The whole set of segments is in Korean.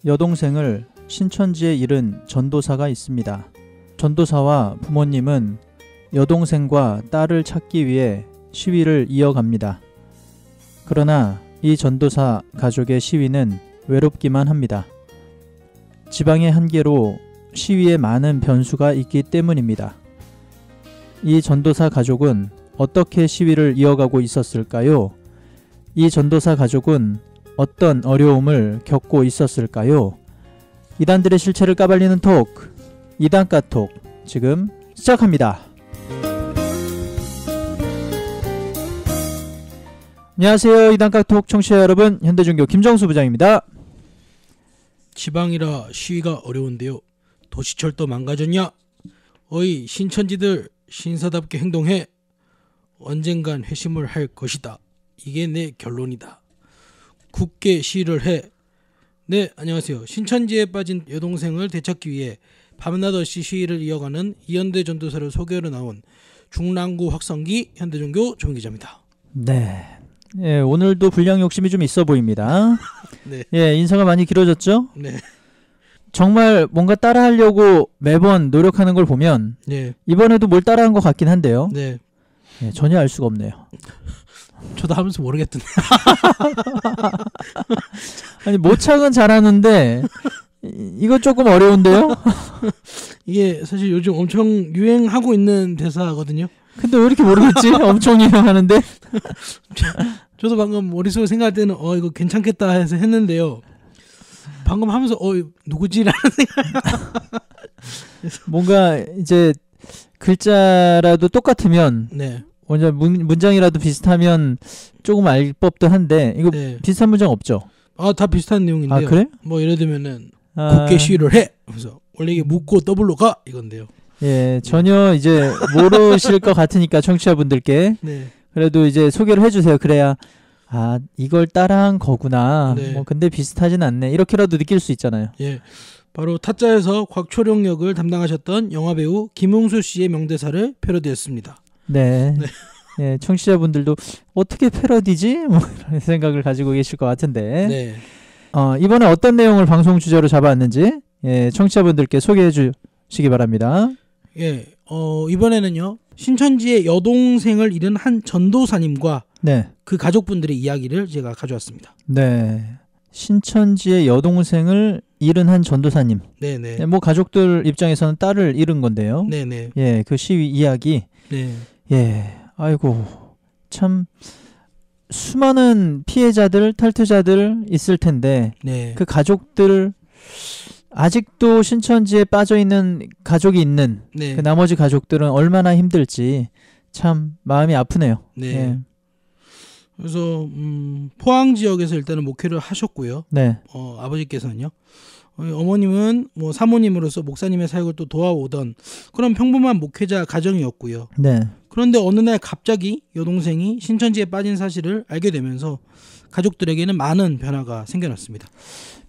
여동생을 신천지에 잃은 전도사가 있습니다. 전도사와 부모님은 여동생과 딸을 찾기 위해 시위를 이어갑니다. 그러나 이 전도사 가족의 시위는 외롭기만 합니다. 지방의 한계로 시위에 많은 변수가 있기 때문입니다. 이 전도사 가족은 어떻게 시위를 이어가고 있었을까요? 이 전도사 가족은 어떤 어려움을 겪고 있었을까요? 이단들의 실체를 까발리는 톡, 이단까톡, 지금 시작합니다. 안녕하세요. 이단까톡 청취자 여러분, 현대종교 김정수 부장입니다. 지방이라 시위가 어려운데요. 도시철도 망가졌냐? 어이 신천지들 신사답게 행동해. 언젠간 회심을 할 것이다. 이게 내 결론이다. 굳게 시위를 해. 네, 안녕하세요. 신천지에 빠진 여동생을 되찾기 위해 밤낮 없이 시위를 이어가는 이현대 전도사를 소개하러 나온 중랑구 확성기 현대종교 조민기자입니다. 네, 예, 오늘도 분량 욕심이 좀 있어 보입니다. 네. 예, 인사가 많이 길어졌죠? 네. 정말 뭔가 따라하려고 매번 노력하는 걸 보면 네. 이번에도 뭘 따라한 것 같긴 한데요. 네. 예, 전혀 알 수가 없네요. 저도 하면서 모르겠던데. 아니 모창은 잘하는데 이거 조금 어려운데요? 이게 사실 요즘 엄청 유행하고 있는 대사거든요. 근데 왜 이렇게 모르겠지? 엄청 유행하는데. 저도 방금 머릿속에 생각할 때는 이거 괜찮겠다 해서 했는데요. 방금 하면서 누구지라는 생각. 뭔가 이제 글자라도 똑같으면 네. 먼저 문장이라도 비슷하면 조금 알 법도 한데 이거 네. 비슷한 문장 없죠? 다 비슷한 내용인데요. 아 그래? 뭐 예를 들면은 굳게 시위를 해. 그래서 원래 이게 묻고 더블로 가 이건데요. 예, 전혀 이제 모르실 것 같으니까 청취자분들께 네. 그래도 이제 소개를 해주세요. 그래야 이걸 따라한 거구나. 네. 뭐 근데 비슷하진 않네. 이렇게라도 느낄 수 있잖아요. 예. 바로 타짜에서 곽초룡 역을 담당하셨던 영화배우 김웅수 씨의 명대사를 패러디했습니다. 네. 네. 예, 청취자분들도 어떻게 패러디지? 뭐 이런 생각을 가지고 계실 것 같은데. 네. 이번에 어떤 내용을 방송 주제로 잡아왔는지 청취자분들께 소개해 주시기 바랍니다. 예. 이번에는요. 신천지의 여동생을 잃은 한 전도사님과 네. 그 가족분들의 이야기를 제가 가져왔습니다. 네. 신천지의 여동생을 잃은 한 전도사님. 네네. 뭐 가족들 입장에서는 딸을 잃은 건데요. 네네. 예, 그 시위 이야기. 네. 예, 아이고 참 수많은 피해자들, 탈퇴자들 있을 텐데 네. 그 가족들 아직도 신천지에 빠져 있는 가족이 있는 네. 그 나머지 가족들은 얼마나 힘들지 참 마음이 아프네요. 네. 예. 그래서 포항 지역에서 일단은 목회를 하셨고요. 네. 아버지께서는요. 어머님은 뭐 사모님으로서 목사님의 사역을 또 도와오던 그런 평범한 목회자 가정이었고요. 네. 그런데 어느 날 갑자기 여동생이 신천지에 빠진 사실을 알게 되면서 가족들에게는 많은 변화가 생겨났습니다.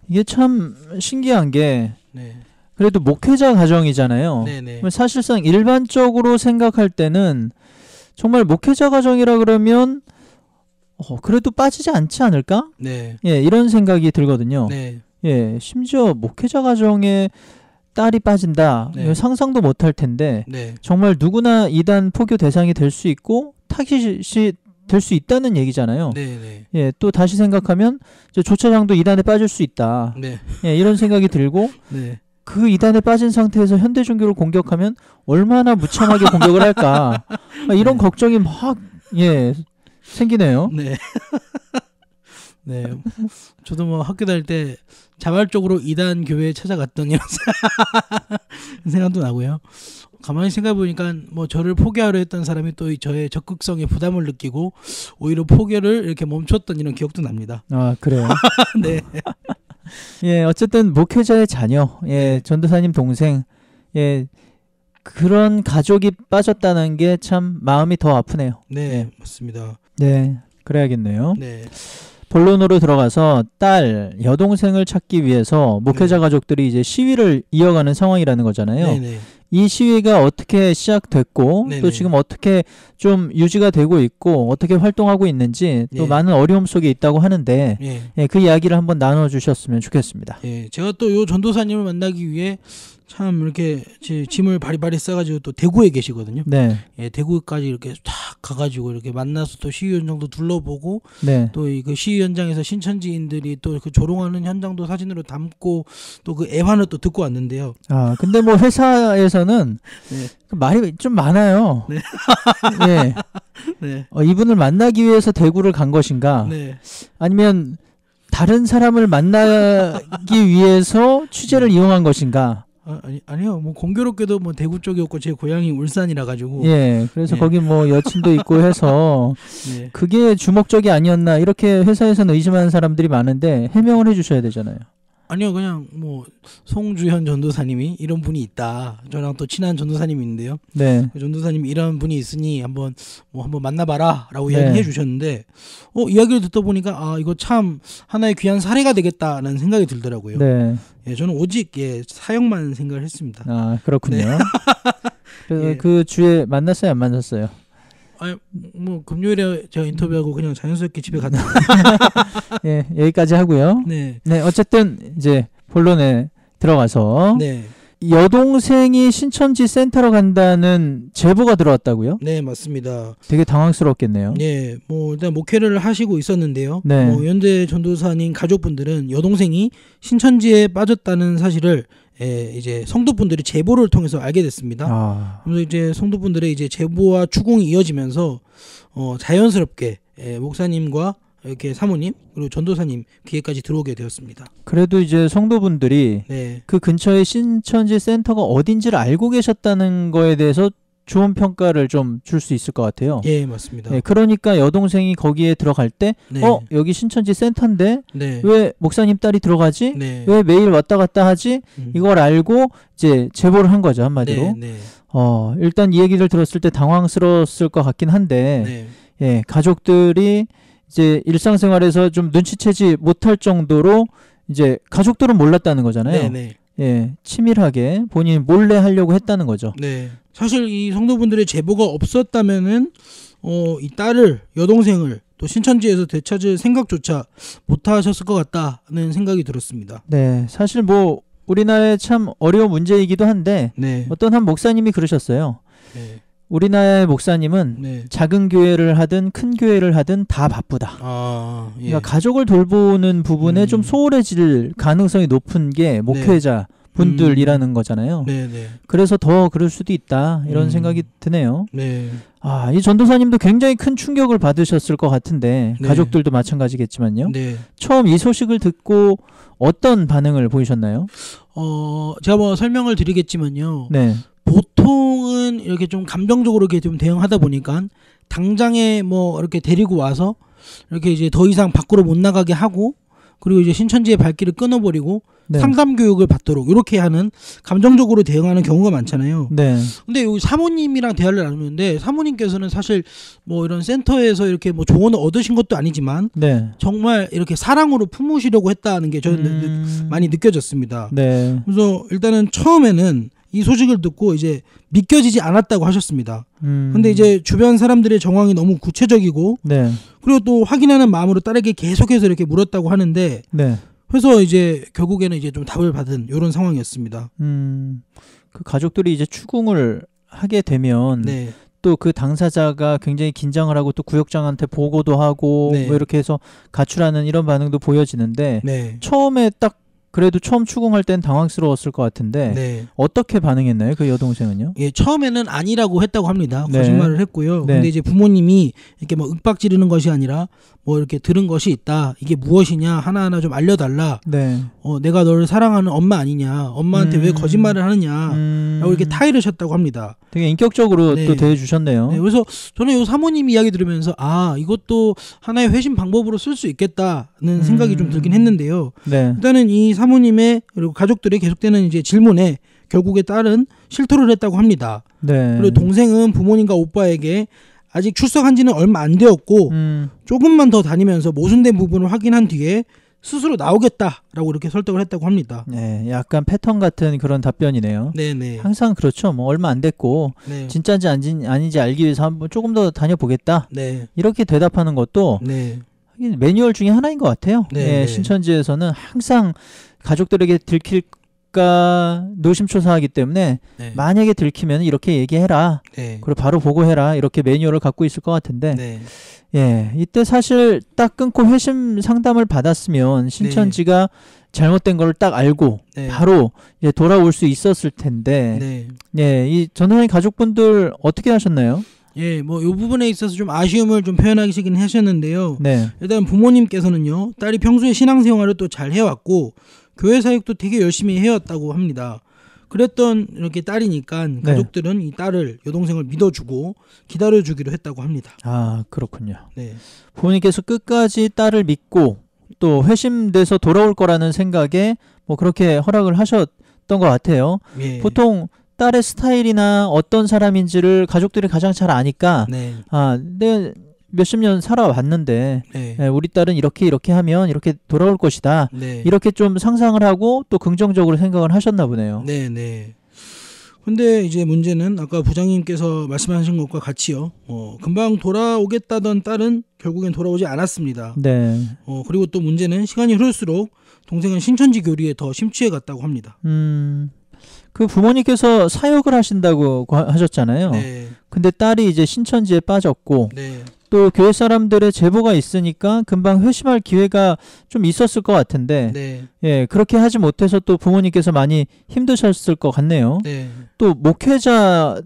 이게 참 신기한 게 네. 그래도 목회자 가정이잖아요. 네네. 사실상 일반적으로 생각할 때는 정말 목회자 가정이라 그러면 그래도 빠지지 않지 않을까? 네. 예, 이런 생각이 들거든요. 네. 예, 심지어 목회자 가정에 딸이 빠진다. 네. 상상도 못할 텐데 네. 정말 누구나 이단 포교 대상이 될 수 있고 타깃이 될 수 있다는 얘기잖아요. 네네. 예, 또 다시 생각하면 조차장도 이단에 빠질 수 있다. 네. 예, 이런 생각이 들고 네. 그 이단에 빠진 상태에서 현대 종교를 공격하면 얼마나 무참하게 공격을 할까? 이런 네. 걱정이 막 생기네요. 네. 네. 저도 뭐 학교 다닐 때 자발적으로 이단 교회에 찾아갔던 이런 생각도 나고요. 가만히 생각해 보니까 뭐 저를 포기하려 했던 사람이 또 저의 적극성에 부담을 느끼고 오히려 포기를 이렇게 멈췄던 이런 기억도 납니다. 아, 그래요? 네. 예, 어쨌든 목회자의 자녀, 예, 전도사님 동생, 예, 그런 가족이 빠졌다는 게 참 마음이 더 아프네요. 네, 맞습니다. 네, 그래야겠네요. 네. 본론으로 들어가서 딸, 여동생을 찾기 위해서 목회자 네. 가족들이 이제 시위를 이어가는 상황이라는 거잖아요. 네네. 이 시위가 어떻게 시작됐고 네네. 또 지금 어떻게 좀 유지가 되고 있고 어떻게 활동하고 있는지 또 예. 많은 어려움 속에 있다고 하는데 예. 예, 그 이야기를 한번 나눠주셨으면 좋겠습니다. 예, 제가 또 요 전도사님을 만나기 위해 참 이렇게 짐을 바리바리 싸가지고 또 대구에 계시거든요. 네, 예, 대구까지 이렇게 탁 가가지고 이렇게 만나서 또 시위 현장도 둘러보고 네, 또 그 시위 현장에서 신천지인들이 또 그 조롱하는 현장도 사진으로 담고 또 그 애환을 또 듣고 왔는데요. 아 근데 뭐 회사에서는 네. 그 말이 좀 많아요. 네. 예, 네. 이분을 만나기 위해서 대구를 간 것인가? 네. 아니면 다른 사람을 만나기 위해서 취재를 이용한 것인가? 아니요. 뭐 공교롭게도 뭐 대구 쪽이었고 제 고향이 울산이라 가지고. 예, 그래서 예. 거기 뭐 여친도 있고 해서 네. 그게 주목적이 아니었나 이렇게 회사에서는 의심하는 사람들이 많은데 해명을 해주셔야 되잖아요. 아니요, 그냥 뭐 송주현 전도사님이 이런 분이 있다. 저랑 또 친한 전도사님이 있는데요. 네, 그 전도사님 이런 분이 있으니 한번 만나봐라라고 네. 이야기해 주셨는데, 이야기를 듣다 보니까 아 이거 참 하나의 귀한 사례가 되겠다라는 생각이 들더라고요. 네, 예, 저는 오직 사역만 생각을 했습니다. 아 그렇군요. 네. 그래서 예. 그 주에 만났어요, 안 만났어요? 아니 뭐 금요일에 제가 인터뷰하고 그냥 자연스럽게 집에 갔다. 예, 여기까지 하고요. 네, 네, 어쨌든 이제 본론에 들어가서 네, 여동생이 신천지 센터로 간다는 제보가 들어왔다고요? 네 맞습니다. 되게 당황스럽겠네요. 네, 뭐 일단 목회를 하시고 있었는데요. 네. 뭐 연대 전도사님 가족분들은 여동생이 신천지에 빠졌다는 사실을 이제 성도분들이 제보를 통해서 알게 됐습니다. 아, 그래서 이제 성도분들의 이제 제보와 추궁이 이어지면서 자연스럽게 목사님과 이렇게 사모님 그리고 전도사님 귀에까지 들어오게 되었습니다. 그래도 이제 성도분들이 네, 그 근처에 신천지 센터가 어딘지를 알고 계셨다는 거에 대해서 좋은 평가를 좀 줄 수 있을 것 같아요. 예 맞습니다. 예, 그러니까 여동생이 거기에 들어갈 때 네, 여기 신천지 센터인데 네, 왜 목사님 딸이 들어가지? 네, 왜 매일 왔다 갔다 하지? 이걸 알고 이제 제보를 한 거죠, 한마디로. 네, 네, 일단 이 얘기를 들었을 때 당황스러웠을 것 같긴 한데 네, 예, 가족들이 이제 일상생활에서 좀 눈치채지 못할 정도로 이제 가족들은 몰랐다는 거잖아요. 네, 네. 예, 치밀하게 본인이 몰래 하려고 했다는 거죠. 네. 사실 이 성도분들의 제보가 없었다면은 이 딸을 여동생을 또 신천지에서 되찾을 생각조차 못 하셨을 것 같다는 생각이 들었습니다. 네, 사실 뭐 우리나라의 참 어려운 문제이기도 한데 네. 어떤 한 목사님이 그러셨어요. 네. 우리나라의 목사님은 네. 작은 교회를 하든 큰 교회를 하든 다 바쁘다. 아, 예. 그러니까 가족을 돌보는 부분에 좀 소홀해질 가능성이 높은 게 목회자 분들이라는 거잖아요. 네, 네. 그래서 더 그럴 수도 있다 이런 생각이 드네요. 네. 이 전도사님도 굉장히 큰 충격을 받으셨을 것 같은데 네. 가족들도 마찬가지겠지만요. 네. 처음 이 소식을 듣고 어떤 반응을 보이셨나요? 제가 뭐 설명을 드리겠지만요. 네, 보통은 이렇게 좀 감정적으로 이렇게 좀 대응하다 보니까 당장에 뭐 이렇게 데리고 와서 이렇게 이제 더 이상 밖으로 못 나가게 하고 그리고 이제 신천지의 발길을 끊어버리고 네. 상담 교육을 받도록 이렇게 하는 감정적으로 대응하는 경우가 많잖아요. 네, 근데 여기 사모님이랑 대화를 나누는데 사모님께서는 사실 뭐 이런 센터에서 이렇게 뭐 조언을 얻으신 것도 아니지만 네. 정말 이렇게 사랑으로 품으시려고 했다는 게 저는 많이 느껴졌습니다. 네, 그래서 일단은 처음에는 이 소식을 듣고 이제 믿겨지지 않았다고 하셨습니다. 근데 이제 주변 사람들의 정황이 너무 구체적이고 네, 그리고 또 확인하는 마음으로 딸에게 계속해서 이렇게 물었다고 하는데 네. 그래서 이제 결국에는 이제 좀 답을 받은 이런 상황이었습니다. 그 가족들이 이제 추궁을 하게 되면 네, 또 그 당사자가 굉장히 긴장을 하고 또 구역장한테 보고도 하고 네. 뭐 이렇게 해서 가출하는 이런 반응도 보여지는데 네, 처음에 딱 그래도 처음 추궁할 땐 당황스러웠을 것 같은데 네. 어떻게 반응했나요? 그 여동생은요? 예, 처음에는 아니라고 했다고 합니다. 네. 거짓말을 했고요. 네. 근데 이제 부모님이 이렇게 뭐 윽박 지르는 것이 아니라 뭐 이렇게 들은 것이 있다. 이게 무엇이냐 하나하나 좀 알려달라. 네. 내가 너를 사랑하는 엄마 아니냐. 엄마한테 왜 거짓말을 하느냐. 라고 이렇게 타이를 쳤다고 합니다. 되게 인격적으로 네. 또 대해주셨네요. 네, 그래서 저는 이 사모님 이야기 들으면서 이것도 하나의 회심 방법으로 쓸 수 있겠다는 생각이 좀 들긴 했는데요. 네. 일단은 이 사모님의 그리고 가족들의 계속되는 이제 질문에 결국에 딸은 실토를 했다고 합니다. 네. 그리고 동생은 부모님과 오빠에게 아직 출석한 지는 얼마 안 되었고 조금만 더 다니면서 모순된 부분을 확인한 뒤에 스스로 나오겠다라고 이렇게 설득을 했다고 합니다. 네, 약간 패턴 같은 그런 답변이네요. 네네. 항상 그렇죠. 뭐 얼마 안 됐고 네. 진짜인지 아닌지 알기 위해서 한번 조금 더 다녀보겠다. 네. 이렇게 대답하는 것도 네. 매뉴얼 중에 하나인 것 같아요. 네, 예, 네. 신천지에서는 항상 가족들에게 들킬까 노심초사하기 때문에 네. 만약에 들키면 이렇게 얘기해라. 네. 그리고 바로 보고해라. 이렇게 매뉴얼을 갖고 있을 것 같은데 네. 예, 이때 사실 딱 끊고 회심 상담을 받았으면 신천지가 잘못된 걸 딱 알고 네. 바로 이제 돌아올 수 있었을 텐데 네. 예, 이 전도사님 가족분들 어떻게 하셨나요? 예, 뭐 이 부분에 있어서 좀 아쉬움을 좀 표현하시긴 하셨는데요. 네. 일단 부모님께서는요, 딸이 평소에 신앙생활을 또 잘 해왔고 교회 사역도 되게 열심히 해왔다고 합니다. 그랬던 이렇게 딸이니까 가족들은 이 딸을 여동생을 믿어주고 기다려주기로 했다고 합니다. 아, 그렇군요. 네, 부모님께서 끝까지 딸을 믿고 또 회심돼서 돌아올 거라는 생각에 뭐 그렇게 허락을 하셨던 것 같아요. 예. 보통 딸의 스타일이나 어떤 사람인지를 가족들이 가장 잘 아니까 네, 아, 내가 몇십 년 살아왔는데 네, 예, 우리 딸은 이렇게 하면 이렇게 돌아올 것이다. 네, 이렇게 좀 상상을 하고 또 긍정적으로 생각을 하셨나 보네요. 네, 네. 근데 이제 문제는 아까 부장님께서 말씀하신 것과 같이요. 금방 돌아오겠다던 딸은 결국엔 돌아오지 않았습니다. 네. 그리고 또 문제는 시간이 흐를수록 동생은 신천지 교리에 더 심취해 갔다고 합니다. 그 부모님께서 사역을 하신다고 하셨잖아요. 네, 근데 딸이 이제 신천지에 빠졌고 네, 또 교회 사람들의 제보가 있으니까 금방 회심할 기회가 좀 있었을 것 같은데 네, 예, 그렇게 하지 못해서 또 부모님께서 많이 힘드셨을 것 같네요. 네, 또 목회자인데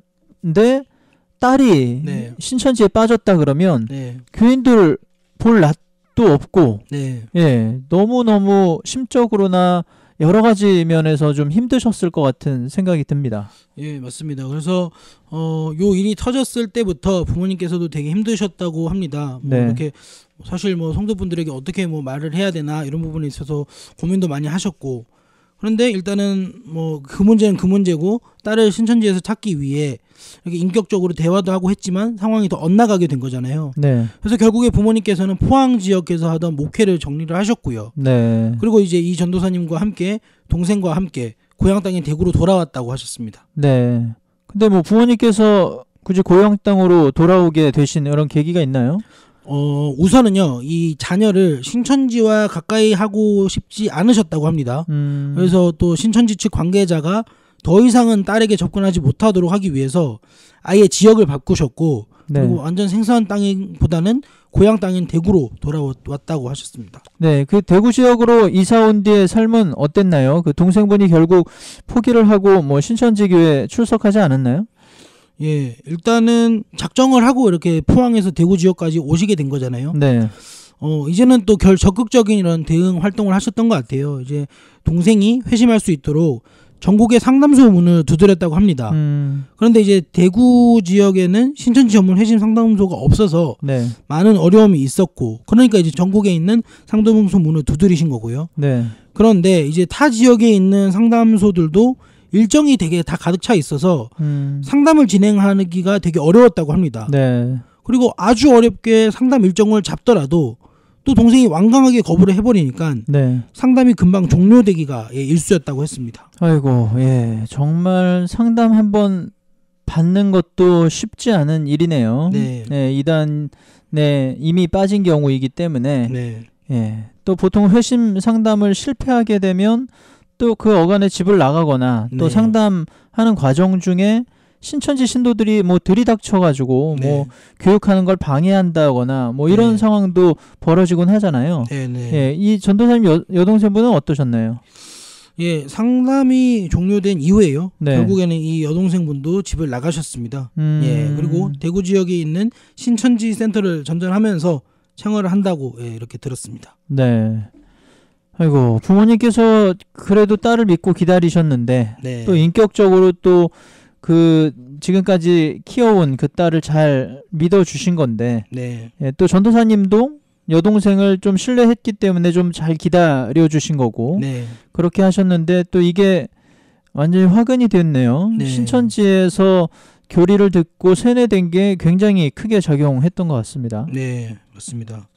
딸이 네. 신천지에 빠졌다 그러면 네, 교인들 볼 낯도 없고 네, 예, 너무너무 심적으로나 여러 가지 면에서 좀 힘드셨을 것 같은 생각이 듭니다. 예, 맞습니다. 그래서 요 일이 터졌을 때부터 부모님께서도 되게 힘드셨다고 합니다. 뭐 네. 이렇게 사실 뭐 성도분들에게 어떻게 뭐 말을 해야 되나 이런 부분에 있어서 고민도 많이 하셨고, 그런데 일단은 뭐 그 문제는 그 문제고 딸을 신천지에서 찾기 위해 이렇게 인격적으로 대화도 하고 했지만 상황이 더 엇나가게 된 거잖아요. 네. 그래서 결국에 부모님께서는 포항 지역에서 하던 목회를 정리를 하셨고요. 네. 그리고 이제 이 전도사님과 함께 동생과 함께 고향 땅인 대구로 돌아왔다고 하셨습니다. 네. 근데 뭐 부모님께서 굳이 고향 땅으로 돌아오게 되신 이런 계기가 있나요? 우선은요, 이 자녀를 신천지와 가까이 하고 싶지 않으셨다고 합니다. 그래서 또 신천지 측 관계자가 더 이상은 딸에게 접근하지 못하도록 하기 위해서 아예 지역을 바꾸셨고, 네. 그리고 완전 생소한 땅보다는 고향 땅인 대구로 돌아왔다고 하셨습니다. 네, 그 대구 지역으로 이사 온 뒤의 삶은 어땠나요? 그 동생분이 결국 포기를 하고 뭐 신천지 교회 출석하지 않았나요? 예, 일단은 작정을 하고 이렇게 포항에서 대구 지역까지 오시게 된 거잖아요. 네. 이제는 또 적극적인 이런 대응 활동을 하셨던 것 같아요. 이제 동생이 회심할 수 있도록 전국의 상담소 문을 두드렸다고 합니다. 그런데 이제 대구 지역에는 신천지 전문 회심 상담소가 없어서 네. 많은 어려움이 있었고, 그러니까 이제 전국에 있는 상담소 문을 두드리신 거고요. 네. 그런데 이제 타 지역에 있는 상담소들도 일정이 되게 다 가득 차 있어서 상담을 진행하기가 되게 어려웠다고 합니다. 네. 그리고 아주 어렵게 상담 일정을 잡더라도 또 동생이 완강하게 거부를 해버리니까 네. 상담이 금방 종료되기가 일쑤였다고 했습니다. 아이고, 예. 정말 상담 한번 받는 것도 쉽지 않은 일이네요. 네. 네, 이단에 이미 빠진 경우이기 때문에 네. 예. 또 보통 회심 상담을 실패하게 되면 또 그 어간에 집을 나가거나 또 네. 상담하는 과정 중에 신천지 신도들이 뭐 들이닥쳐가지고 네. 뭐 교육하는 걸 방해한다거나 뭐 이런 네. 상황도 벌어지곤 하잖아요. 네. 예, 이 전도사님 여동생분은 어떠셨나요? 예, 상담이 종료된 이후에요. 네. 결국에는 이 여동생분도 집을 나가셨습니다. 예, 그리고 대구 지역에 있는 신천지 센터를 전전하면서 생활을 한다고 이렇게 들었습니다. 네. 아이고, 부모님께서 그래도 딸을 믿고 기다리셨는데 네. 또 인격적으로 또 그 지금까지 키워온 그 딸을 잘 믿어주신 건데 네. 예, 또 전도사님도 여동생을 좀 신뢰했기 때문에 좀 잘 기다려주신 거고 네. 그렇게 하셨는데 또 이게 완전히 화근이 됐네요. 네. 신천지에서 교리를 듣고 세뇌된 게 굉장히 크게 작용했던 것 같습니다. 네, 맞습니다.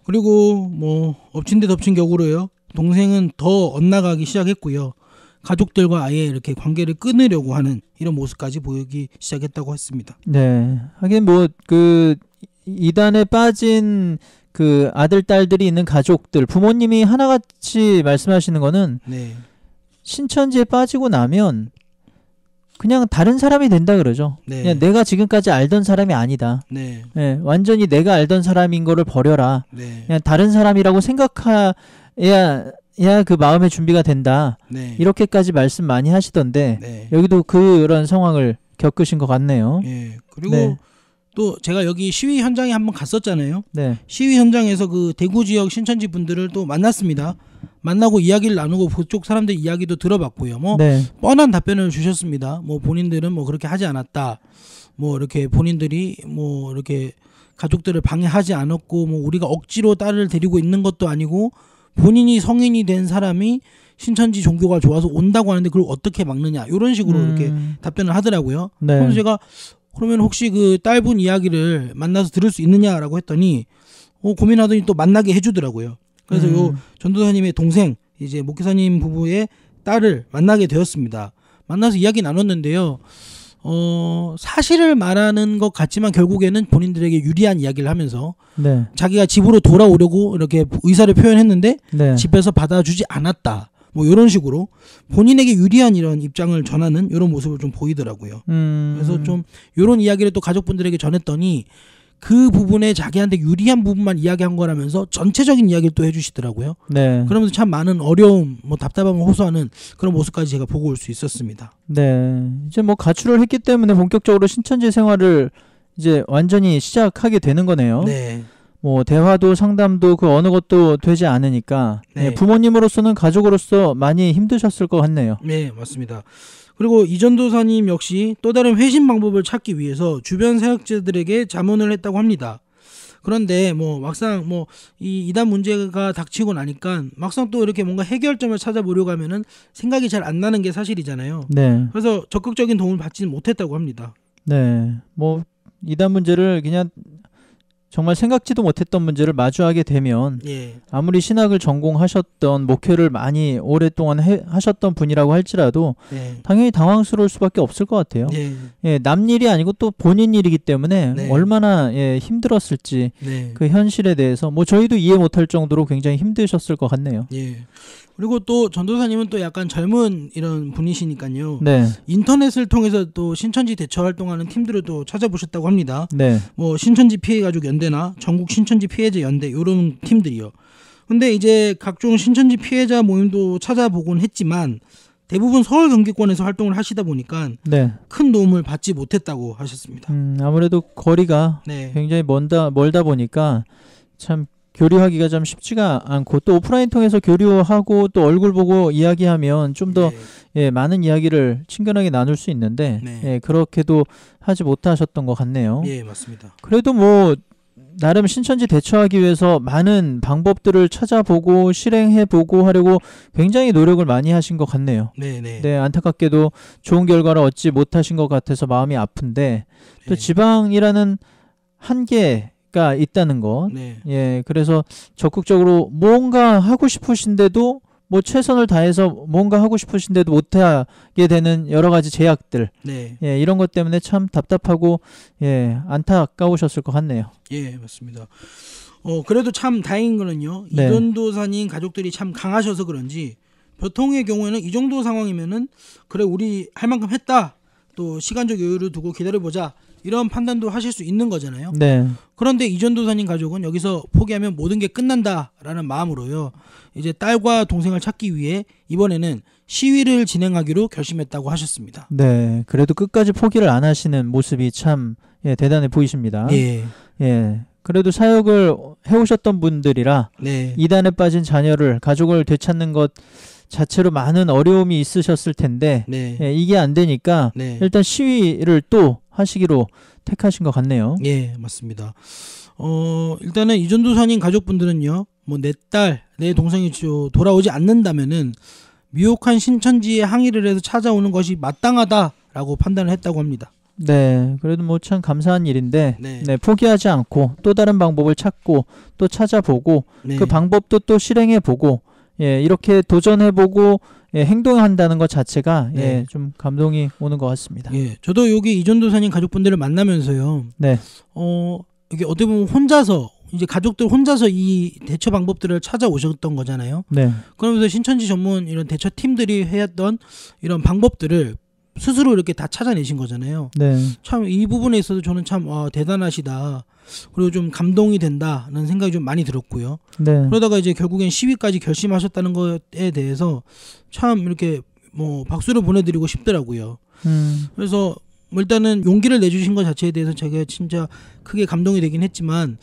그리고 뭐 엎친 데 덮친 격으로요. 동생은 더 엇나가기 시작했고요. 가족들과 아예 이렇게 관계를 끊으려고 하는 이런 모습까지 보이기 시작했다고 했습니다. 네. 하긴 뭐 그 이단에 빠진 그 아들 딸들이 있는 가족들 부모님이 하나같이 말씀하시는 거는 네. 신천지에 빠지고 나면 그냥 다른 사람이 된다 그러죠. 네. 그냥 내가 지금까지 알던 사람이 아니다. 네. 예, 완전히 내가 알던 사람인 거를 버려라. 네. 그냥 다른 사람이라고 생각해야 그 마음의 준비가 된다. 네. 이렇게까지 말씀 많이 하시던데 네. 여기도 그런 상황을 겪으신 것 같네요. 예. 그리고 네. 또 제가 여기 시위 현장에 한번 갔었잖아요. 네. 시위 현장에서 그 대구 지역 신천지 분들을 또 만났습니다. 만나고 이야기를 나누고 그쪽 사람들 이야기도 들어봤고요. 뭐 네. 뻔한 답변을 주셨습니다. 뭐 본인들은 뭐 그렇게 하지 않았다. 뭐 이렇게 본인들이 뭐 이렇게 가족들을 방해하지 않았고 뭐 우리가 억지로 딸을 데리고 있는 것도 아니고 본인이 성인이 된 사람이 신천지 종교가 좋아서 온다고 하는데 그걸 어떻게 막느냐 이런 식으로 이렇게 답변을 하더라고요. 네. 그래서 제가 그러면 혹시 그 딸분 이야기를 만나서 들을 수 있느냐라고 했더니 고민하더니 또 만나게 해주더라고요. 그래서 요 전도사님의 동생 이제 목회사님 부부의 딸을 만나게 되었습니다. 만나서 이야기 나눴는데요. 사실을 말하는 것 같지만 결국에는 본인들에게 유리한 이야기를 하면서 네. 자기가 집으로 돌아오려고 이렇게 의사를 표현했는데 네. 집에서 받아주지 않았다. 뭐 이런 식으로 본인에게 유리한 이런 입장을 전하는 이런 모습을 좀 보이더라고요. 그래서 좀 이런 이야기를 또 가족분들에게 전했더니 그 부분에 자기한테 유리한 부분만 이야기한 거라면서 전체적인 이야기를 또 해주시더라고요. 네. 그러면서 참 많은 어려움, 뭐 답답함을 호소하는 그런 모습까지 제가 보고 올 수 있었습니다. 네. 이제 뭐 가출을 했기 때문에 본격적으로 신천지 생활을 이제 완전히 시작하게 되는 거네요. 네. 뭐 대화도 상담도 그 어느 것도 되지 않으니까 네. 네, 부모님으로서는 가족으로서 많이 힘드셨을 것 같네요. 네, 맞습니다. 그리고 이전도사님 역시 또 다른 회신 방법을 찾기 위해서 주변 사역자들에게 자문을 했다고 합니다. 그런데 뭐 막상 뭐 이 이단 문제가 닥치고 나니까 막상 또 이렇게 뭔가 해결점을 찾아보려고 하면은 생각이 잘 안 나는 게 사실이잖아요. 네. 그래서 적극적인 도움을 받지는 못했다고 합니다. 네. 뭐 이단 문제를 그냥 정말 생각지도 못했던 문제를 마주하게 되면 예. 아무리 신학을 전공하셨던 목회를 많이 오랫동안 하셨던 분이라고 할지라도 네. 당연히 당황스러울 수밖에 없을 것 같아요. 네. 예, 남 일이 아니고 또 본인 일이기 때문에 네. 얼마나 힘들었을지 네. 그 현실에 대해서 뭐 저희도 이해 못할 정도로 굉장히 힘드셨을 것 같네요. 예. 그리고 또 전도사님은 또 약간 젊은 이런 분이시니까요. 네, 인터넷을 통해서 또 신천지 대처 활동하는 팀들을 또 찾아보셨다고 합니다. 네, 뭐 신천지 피해 가족 연대나 전국 신천지 피해자 연대 이런 팀들이요. 근데 이제 각종 신천지 피해자 모임도 찾아보곤 했지만 대부분 서울 경기권에서 활동을 하시다 보니까 네. 큰 도움을 받지 못했다고 하셨습니다. 아무래도 거리가 네. 굉장히 멀다 보니까 참 교류하기가 좀 쉽지가 않고 또 오프라인 통해서 교류하고 또 얼굴 보고 이야기하면 좀 더 네. 많은 이야기를 친근하게 나눌 수 있는데 네. 그렇게도 하지 못하셨던 것 같네요. 예, 맞습니다. 그래도 뭐 나름 신천지 대처하기 위해서 많은 방법들을 찾아보고 실행해보고 하려고 굉장히 노력을 많이 하신 것 같네요. 네, 네. 네, 안타깝게도 좋은 결과를 얻지 못하신 것 같아서 마음이 아픈데 또 네. 지방이라는 한계가 있다는 것. 네. 예, 그래서 적극적으로 뭔가 하고 싶으신데도 뭐 최선을 다해서 뭔가 하고 싶으신데도 못하게 되는 여러 가지 제약들. 네. 예, 이런 것 때문에 참 답답하고 안타까우셨을 것 같네요. 예, 맞습니다. 그래도 참 다행인 거는요. 네. 이전도사님 가족들이 참 강하셔서 그런지 보통의 경우에는 이 정도 상황이면은 그래 우리 할 만큼 했다. 또 시간적 여유를 두고 기다려보자. 이런 판단도 하실 수 있는 거잖아요. 네. 그런데 이전도사님 가족은 여기서 포기하면 모든 게 끝난다라는 마음으로요. 이제 딸과 동생을 찾기 위해 이번에는 시위를 진행하기로 결심했다고 하셨습니다. 네. 그래도 끝까지 포기를 안 하시는 모습이 참 대단해 보이십니다. 예. 예. 그래도 사역을 해오셨던 분들이라 네. 이단에 빠진 자녀를 가족을 되찾는 것 자체로 많은 어려움이 있으셨을 텐데 네. 이게 안 되니까 네. 일단 시위를 또 하시기로 택하신 것 같네요. 예, 맞습니다. 일단은 이전도사님 가족분들은요, 뭐 내 딸, 내 동생이 돌아오지 않는다면은 미혹한 신천지에 항의를 해서 찾아오는 것이 마땅하다라고 판단을 했다고 합니다. 네, 그래도 뭐 참 감사한 일인데, 네. 네, 포기하지 않고 또 다른 방법을 찾고 또 찾아보고 네. 그 방법도 또 실행해보고, 예, 이렇게 도전해보고 예, 행동한다는 것 자체가 네. 예, 좀 감동이 오는 것 같습니다. 예, 저도 여기 이전도사님 가족분들을 만나면서요. 네, 이게 어떻게 보면 혼자서 이제 가족들 혼자서 이 대처 방법들을 찾아오셨던 거잖아요. 네, 그러면서 신천지 전문 이런 대처 팀들이 해왔던 이런 방법들을 스스로 이렇게 다 찾아내신 거잖아요. 네, 참 이 부분에 있어서 저는 참 대단하시다. 그리고 좀 감동이 된다는 생각이 좀 많이 들었고요. 네, 그러다가 이제 결국엔 시위까지 결심하셨다는 것에 대해서 참 이렇게 뭐 박수를 보내드리고 싶더라고요. 그래서 뭐 일단은 용기를 내주신 것 자체에 대해서 제가 진짜 크게 감동이 되긴 했지만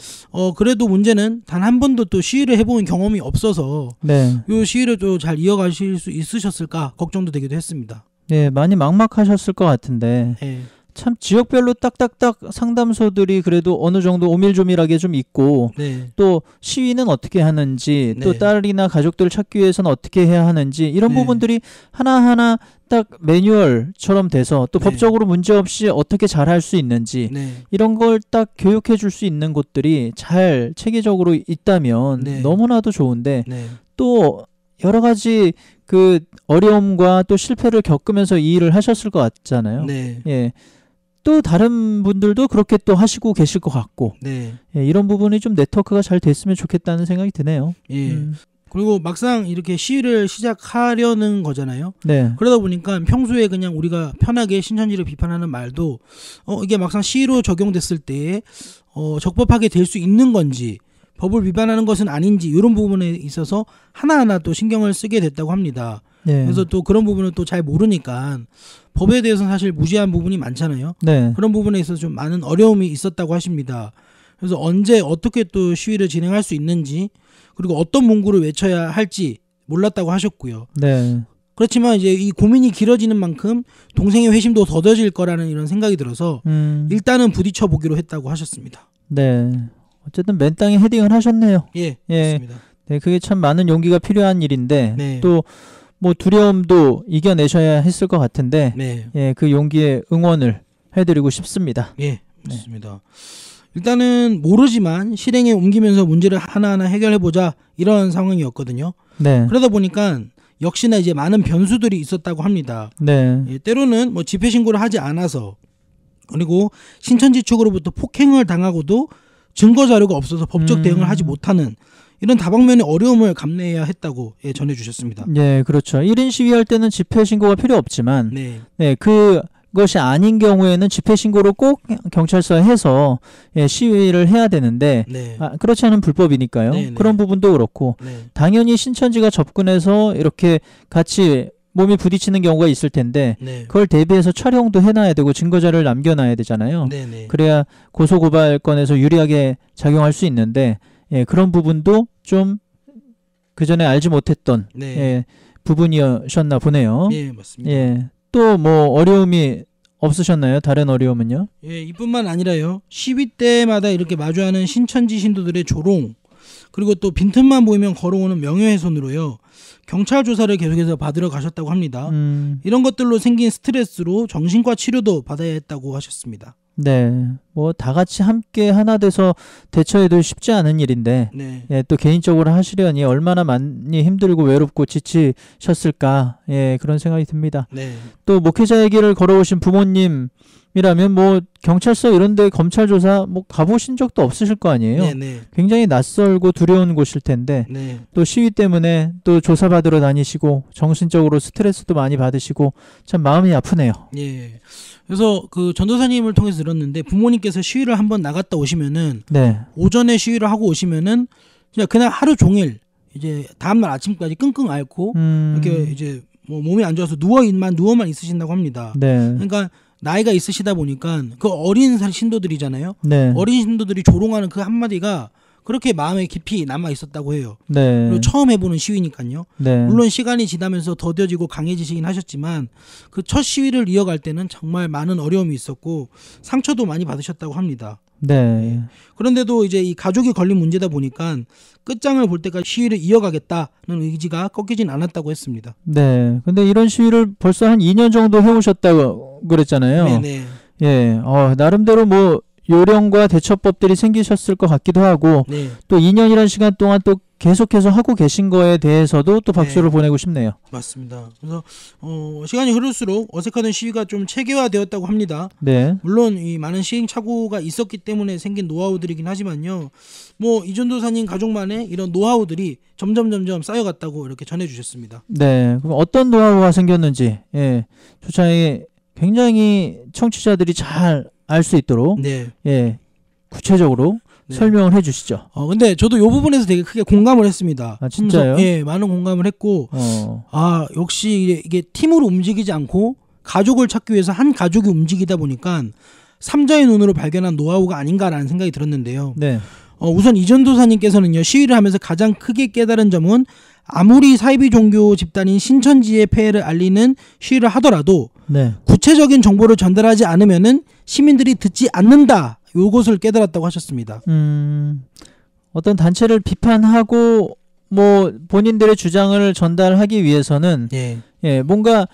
그래도 문제는 단 한 번도 또 시위를 해본 경험이 없어서 네, 이 시위를 또 잘 이어가실 수 있으셨을까 걱정도 되기도 했습니다. 네, 많이 막막하셨을 것 같은데 예. 참 지역별로 딱딱딱 상담소들이 그래도 어느 정도 오밀조밀하게 좀 있고 네. 또 시위는 어떻게 하는지 또 네. 딸이나 가족들을 찾기 위해서는 어떻게 해야 하는지 이런 네. 부분들이 하나하나 딱 매뉴얼처럼 돼서 또 네. 법적으로 문제없이 어떻게 잘할 수 있는지 네. 이런 걸 딱 교육해 줄 수 있는 곳들이 잘 체계적으로 있다면 네. 너무나도 좋은데 네. 또 여러 가지 그 어려움과 또 실패를 겪으면서 이 일을 하셨을 것 같잖아요. 네. 예. 또 다른 분들도 그렇게 또 하시고 계실 것 같고 네. 예, 이런 부분이 좀 네트워크가 잘 됐으면 좋겠다는 생각이 드네요. 예. 그리고 막상 이렇게 시위를 시작하려는 거잖아요. 네. 그러다 보니까 평소에 그냥 우리가 편하게 신천지를 비판하는 말도 이게 막상 시위로 적용됐을 때 적법하게 될 수 있는 건지 법을 위반하는 것은 아닌지 이런 부분에 있어서 하나하나 또 신경을 쓰게 됐다고 합니다. 네. 그래서 또 그런 부분을 또 잘 모르니까 법에 대해서는 사실 무지한 부분이 많잖아요. 네. 그런 부분에 있어서 좀 많은 어려움이 있었다고 하십니다. 그래서 언제 어떻게 또 시위를 진행할 수 있는지 그리고 어떤 문구를 외쳐야 할지 몰랐다고 하셨고요. 네. 그렇지만 이제 이 고민이 길어지는 만큼 동생의 회심도 더뎌질 거라는 이런 생각이 들어서 일단은 부딪혀 보기로 했다고 하셨습니다. 네. 어쨌든 맨 땅에 헤딩을 하셨네요. 예, 예. 맞습니다. 네, 그게 참 많은 용기가 필요한 일인데 네. 또 뭐 두려움도 이겨내셔야 했을 것 같은데 네, 예, 그 용기에 응원을 해드리고 싶습니다. 예, 맞습니다. 일단은 모르지만 실행에 옮기면서 문제를 하나하나 해결해보자 이런 상황이었거든요. 네. 그러다 보니까 역시나 이제 많은 변수들이 있었다고 합니다. 네. 예, 때로는 뭐 집회 신고를 하지 않아서 그리고 신천지 측으로부터 폭행을 당하고도 증거 자료가 없어서 법적 대응을 하지 못하는 이런 다방면의 어려움을 감내해야 했다고 전해주셨습니다. 예, 그렇죠. 1인 시위할 때는 집회 신고가 필요 없지만 네, 네, 그것이 아닌 경우에는 집회 신고를 꼭 경찰서에 해서 예, 시위를 해야 되는데 네, 그렇지 않은 불법이니까요. 네, 네. 그런 부분도 그렇고 네, 당연히 신천지가 접근해서 이렇게 같이 몸이 부딪히는 경우가 있을 텐데 네, 그걸 대비해서 촬영도 해놔야 되고 증거자료를 남겨놔야 되잖아요. 네, 네, 그래야 고소고발건에서 유리하게 작용할 수 있는데 예, 그런 부분도 좀 그전에 알지 못했던 네, 예, 부분이셨나 보네요. 예, 맞습니다. 예. 또 뭐 어려움이 없으셨나요? 다른 어려움은요? 예, 이뿐만 아니라요. 시위 때마다 이렇게 마주하는 신천지 신도들의 조롱 그리고 또 빈틈만 보이면 걸어오는 명예훼손으로요. 경찰 조사를 계속해서 받으러 가셨다고 합니다. 이런 것들로 생긴 스트레스로 정신과 치료도 받아야 했다고 하셨습니다. 네. 뭐 다 같이 함께 하나 돼서 대처해도 쉽지 않은 일인데 네, 예, 또 개인적으로 하시려니 얼마나 많이 힘들고 외롭고 지치셨을까 예, 그런 생각이 듭니다. 네, 또 목회자의 길을 걸어오신 부모님이라면 뭐 경찰서 이런 데 검찰 조사 뭐 가보신 적도 없으실 거 아니에요. 네, 네, 굉장히 낯설고 두려운 곳일 텐데 네, 또 시위 때문에 또 조사받으러 다니시고 정신적으로 스트레스도 많이 받으시고 참 마음이 아프네요. 예. 그래서 그 전도사님을 통해서 들었는데 부모님께서 시위를 한번 나갔다 오시면은 네. 오전에 시위를 하고 오시면은 진짜 그날 하루 종일 이제 다음날 아침까지 끙끙 앓고 이렇게 이제 뭐 몸이 안 좋아서 누워만 있으신다고 합니다. 네. 그러니까 나이가 있으시다 보니까 그 어린 신도들이잖아요. 네. 어린 신도들이 조롱하는 그 한마디가 그렇게 마음에 깊이 남아 있었다고 해요. 네. 그리고 처음 해보는 시위니까요. 네. 물론 시간이 지나면서 더뎌지고 강해지시긴 하셨지만 그 첫 시위를 이어갈 때는 정말 많은 어려움이 있었고 상처도 많이 받으셨다고 합니다. 네. 그런데도 이제 이 가족이 걸린 문제다 보니까 끝장을 볼 때까지 시위를 이어가겠다는 의지가 꺾이진 않았다고 했습니다. 네. 근데 이런 시위를 벌써 한 2년 정도 해오셨다고 그랬잖아요. 네네. 예, 나름대로 뭐 요령과 대처법들이 생기셨을 것 같기도 하고 네. 또 2년이라는 시간 동안 또 계속해서 하고 계신 거에 대해서도 또 박수를 보내고 싶네요. 맞습니다. 그래서 시간이 흐를수록 어색하던 시위가 좀 체계화되었다고 합니다. 네. 물론 이 많은 시행착오가 있었기 때문에 생긴 노하우들이긴 하지만요. 뭐 이전도사님 가족만의 이런 노하우들이 점점 쌓여갔다고 이렇게 전해주셨습니다. 네. 그럼 어떤 노하우가 생겼는지 조차에 굉장히 청취자들이 잘 알 수 있도록 구체적으로 설명을 해주시죠. 근데 저도 이 부분에서 되게 크게 공감을 했습니다. 아, 진짜요? 예, 많은 공감을 했고, 역시 이게 팀으로 움직이지 않고 가족을 찾기 위해서 한 가족이 움직이다 보니까 삼자의 눈으로 발견한 노하우가 아닌가라는 생각이 들었는데요. 네. 우선 이전도사님께서는요, 시위를 하면서 가장 크게 깨달은 점은 아무리 사이비 종교 집단인 신천지의 폐해를 알리는 시위를 하더라도 구체적인 정보를 전달하지 않으면은 시민들이 듣지 않는다. 요것을 깨달았다고 하셨습니다. 어떤 단체를 비판하고 뭐 본인들의 주장을 전달하기 위해서는 뭔가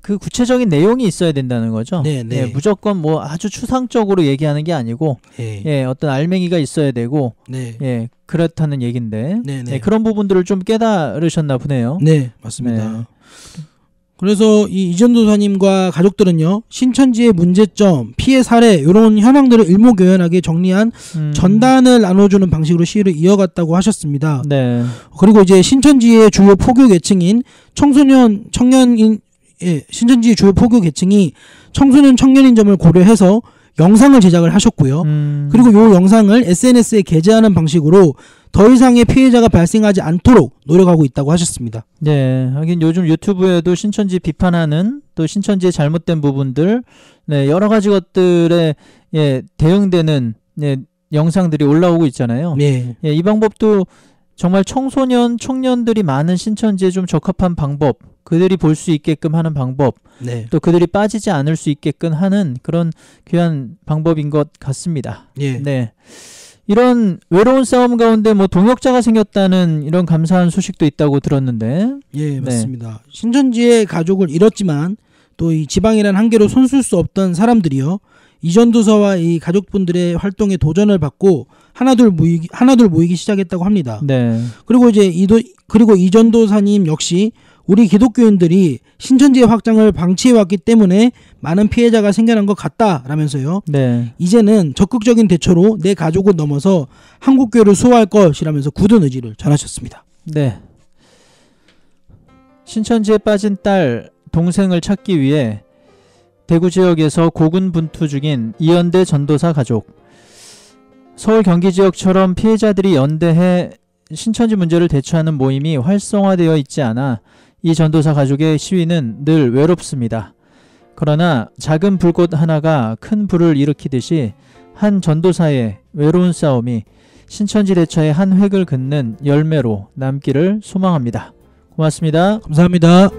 그 구체적인 내용이 있어야 된다는 거죠. 무조건 뭐 아주 추상적으로 얘기하는 게 아니고 어떤 알맹이가 있어야 되고 그렇다는 얘긴데 그런 부분들을 좀 깨달으셨나 보네요. 네, 맞습니다. 그래서 이 이전도사님과 가족들은요, 신천지의 문제점, 피해 사례 이런 현황들을 일목요연하게 정리한 전단을 나눠주는 방식으로 시위를 이어갔다고 하셨습니다. 그리고 이제 신천지의 주요 포교 계층인 신천지의 주요 포교 계층이 청소년 청년인 점을 고려해서 영상을 제작을 하셨고요. 그리고 이 영상을 SNS에 게재하는 방식으로 더 이상의 피해자가 발생하지 않도록 노력하고 있다고 하셨습니다. 네, 하긴 요즘 유튜브에도 신천지 비판하는 또 신천지의 잘못된 부분들, 여러 가지 것들에 대응되는 영상들이 올라오고 있잖아요. 이 방법도 정말 청년들이 많은 신천지에 좀 적합한 방법, 그들이 볼 수 있게끔 하는 방법, 또 그들이 빠지지 않을 수 있게끔 하는 그런 귀한 방법인 것 같습니다. 이런 외로운 싸움 가운데 뭐 동역자가 생겼다는 이런 감사한 소식도 있다고 들었는데. 맞습니다. 신천지의 가족을 잃었지만 또 이 지방이라는 한계로 손쓸 수 없던 사람들이요, 이전도사와 이 가족분들의 활동에 도전을 받고 하나둘 모이기 시작했다고 합니다. 그리고 이제 이전도사님 역시 우리 기독교인들이 신천지의 확장을 방치해왔기 때문에 많은 피해자가 생겨난 것 같다라면서요. 이제는 적극적인 대처로 내 가족을 넘어서 한국교회를 수호할 것이라면서 굳은 의지를 전하셨습니다. 신천지에 빠진 딸, 동생을 찾기 위해 대구 지역에서 고군분투 중인 이연대 전도사 가족. 서울 경기 지역처럼 피해자들이 연대해 신천지 문제를 대처하는 모임이 활성화되어 있지 않아 이 전도사 가족의 시위는 늘 외롭습니다. 그러나 작은 불꽃 하나가 큰 불을 일으키듯이 한 전도사의 외로운 싸움이 신천지 대처의 한 획을 긋는 열매로 남기를 소망합니다. 고맙습니다. 감사합니다.